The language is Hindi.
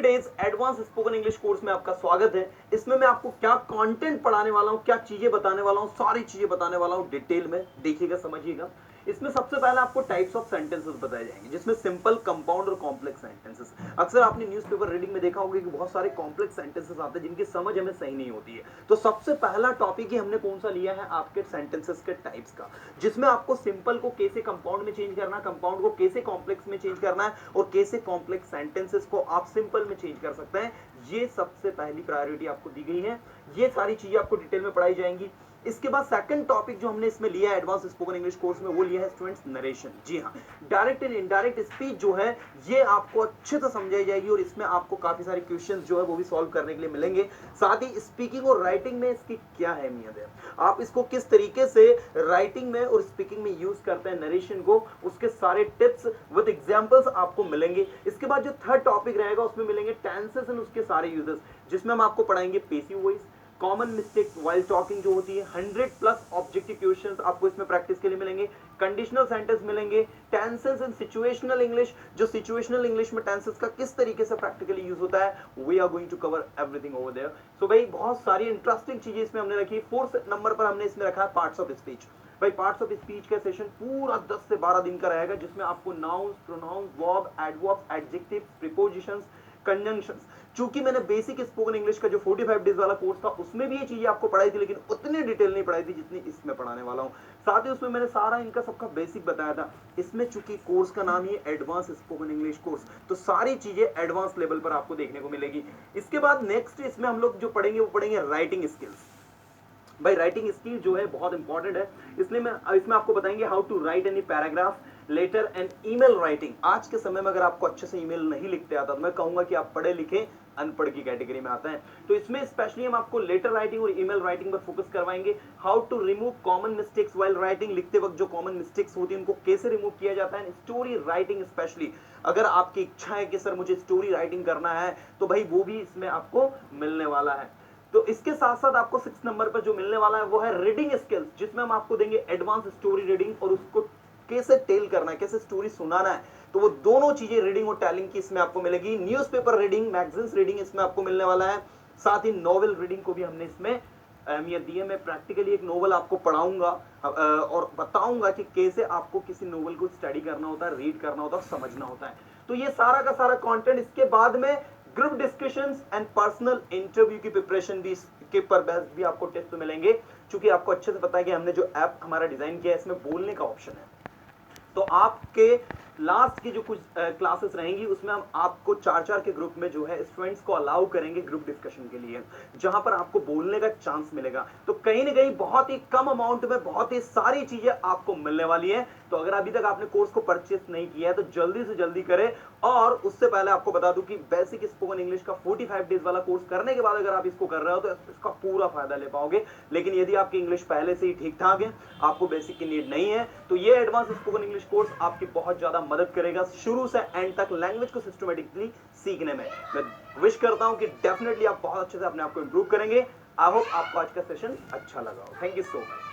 Days advance spoken English course में आपका स्वागत है। इसमें मैं आपको क्या कंटेंट पढ़ाने वाला हूं, क्या चीजें बताने वाला हूं, सारी चीजें बताने वाला हूं डिटेल में। देखिएगा, समझिएगा। इसमें सबसे पहले आपको टाइप्स ऑफ सेंटेंसेस बताए जाएंगे, जिसमें सिंपल, कंपाउंड और कॉम्प्लेक्स सेंटेंसेस। अक्सर आपने न्यूज़पेपर रीडिंग में देखा होगा कि बहुत सारे कॉम्प्लेक्स सेंटेंसेस आते हैं जिनकी समझ हमें सही नहीं होती है। तो सबसे पहला टॉपिक ही हमने कौन सा लिया है, आपके सेंटेंसेस के टाइप्स का, जिसमें आपको सिंपल को कैसे कंपाउंड में चेंज करना है, कंपाउंड को कैसे कॉम्प्लेक्स में चेंज करना है, और कैसे कॉम्प्लेक्स सेंटेंसेस को आप सिंपल में चेंज कर सकते हैं। ये सबसे पहली प्रायोरिटी आपको दी गई है। ये सारी चीजें आपको डिटेल में पढ़ाई जाएंगी। इसके बाद सेकंड टॉपिक जो हमने इसमें लिया है एडवांस स्पोकन इंग्लिश कोर्स में, वो लिया है स्टूडेंट्स नरेशन। जी हाँ, डायरेक्ट एंड इनडायरेक्ट स्पीच जो है ये आपको अच्छे से समझाई जाएगी, और इसमें आपको काफी सारे क्वेश्चंस जो है वो भी सॉल्व करने के लिए मिलेंगे। साथ ही स्पीकिंग और राइटिंग में इसकी क्या अहमियत है, आप इसको किस तरीके से राइटिंग में और स्पीकिंग में यूज करते हैं नरेशन को, उसके सारे टिप्स विद एग्जांपल्स आपको मिलेंगे। इसके बाद जो थर्ड टॉपिक रहेगा उसमें मिलेंगे टेंसेस एंड उसके सारे यूजेस, जिसमें हम आपको पढ़ाएंगे passive voice, common mistakes while talking जो होती है, 100 प्लस ऑब्जेक्टिव क्वेश्चंस आपको इसमें प्रैक्टिस के लिए मिलेंगे, कंडीशनल सेंटेंस मिलेंगे, टेंसेस एंड सिचुएशनल इंग्लिश, जो सिचुएशनल इंग्लिश में टेंसेस का किस तरीके से प्रैक्टिकली यूज होता है, we are going to cover everything over there. So भाई बहुत सारी इंटरेस्टिंग चीजें इसमें हमने रखी। फोर्थ नंबर पर हमने इसमें रखा है पार्ट्स ऑफ स्पीच। भाई पार्ट्स ऑफ स्पीच का सेशन पूरा 10 से 12 दिन का रहेगा, जिसमें आपको nouns, pronouns, verb, adverbs, adjectives, prepositions, conjunctions. चूंकि मैंने बेसिक स्पोकन इंग्लिश का जो 45 डेज वाला कोर्स था उसमें भी ये चीजें आपको पढ़ाई थी, लेकिन उतनी डिटेल नहीं पढ़ाई थी जितनी इसमें पढ़ाने वाला हूं। साथ ही उसमें मैंने सारा इनका सबका बेसिक बताया था। इसमें चूंकि कोर्स का नाम ही एडवांस स्पोकन इंग्लिश कोर्स, तो सारी चीजें एडवांस लेवल पर आपको देखने को मिलेगी। इसके बाद नेक्स्ट इसमें हम लोग जो पढ़ेंगे वो पढ़ेंगे राइटिंग स्किल्स। भाई राइटिंग स्किल जो है बहुत इंपॉर्टेंट है, इसलिए मैं इसमें आपको बताएंगे how to write any paragraph, letter and email writing. आज के समय में अगर आपको अच्छे से ईमेल नहीं लिखते आता तो मैं कहूंगा कि आप पढ़े लिखे अनपढ़ की कैटेगरी में आते हैं। तो इसमें स्पेशली हम आपको लेटर राइटिंग और ईमेल राइटिंग पर फोकस करवाएंगे। How to remove common mistakes while writing, लिखते वक्त जो कॉमन मिस्टेक्स होती है उनको कैसे रिमूव किया जाता है। स्टोरी राइटिंग स्पेशली, अगर आपकी इच्छा है कि सर मुझे स्टोरी राइटिंग करना है तो भाई वो भी इसमें आपको मिलने वाला है। तो इसके साथ साथ आपको 6 नंबर पर जो मिलने वाला है वो है रीडिंग स्किल्स, जिसमें हम आपको देंगे एडवांस स्टोरी रीडिंग और उसको कैसे टेल करना है, कैसे स्टोरी सुनाना है। तो वो दोनों चीजें रीडिंग और टेलिंग की इसमें आपको मिलेगी। न्यूज़पेपर रीडिंग, मैगजीन्स रीडिंग इसमें आपको मिलने वाला है। साथ ही नॉवेल रीडिंग को भी हमने इसमें अहमियत दी है। मैं प्रैक्टिकली एक नोवेल आपको पढ़ाऊंगा और बताऊंगा कि कैसे आपको किसी नोवेल को स्टडी करना होता है, रीड करना होता है, समझना होता है। तो ये सारा का सारा कंटेंट। इसके बाद में group discussions and personal interview की प्रिपरेशन भी इसके पर बेस्ड भी आपको टिप्स मिलेंगे। क्योंकि आपको अच्छे से पता है कि हमने जो ऐप हमारा डिजाइन किया है इसमें बोलने का ऑप्शन है। तो आपके लास्ट की जो कुछ क्लासेस रहेंगी उसमें हम आपको 4-4 के ग्रुप में जो है स्टूडेंट्स को अलाउ करेंगे ग्रुप डिस्कशन के लिए, जहां पर आपको बोलने का चांस मिलेगा। तो कहीं ना कहीं बहुत ही कम अमाउंट में बहुत ही सारी चीजें आपको मिलने वाली है। तो अगर अभी तक आपने कोर्स को परचेस नहीं किया है तो जल्दी से जल्दी करें। और उससे पहले आपको बता दूं कि बेसिक स्पोकन इंग्लिश का 45 डेज वाला कोर्स करने के बाद अगर आप इसको कर रहे हो तो इसका पूरा फायदा ले पाओगे। लेकिन यदि आपकी इंग्लिश पहले से ही ठीक ठाक है, आपको बेसिक की नीड नहीं है, तो ये एडवांस स्पोकन इंग्लिश कोर्स आपकी बहुत ज्यादा मदद करेगा शुरू से एंड तक लैंग्वेज को सिस्टमेटिकली सीखने में। मैं विश करता हूं कि डेफिनेटली आप बहुत अच्छे से अपने आप को इंप्रूव करेंगे। आई होप आपको आज का सेशन अच्छा लगा हो। Thank you so much.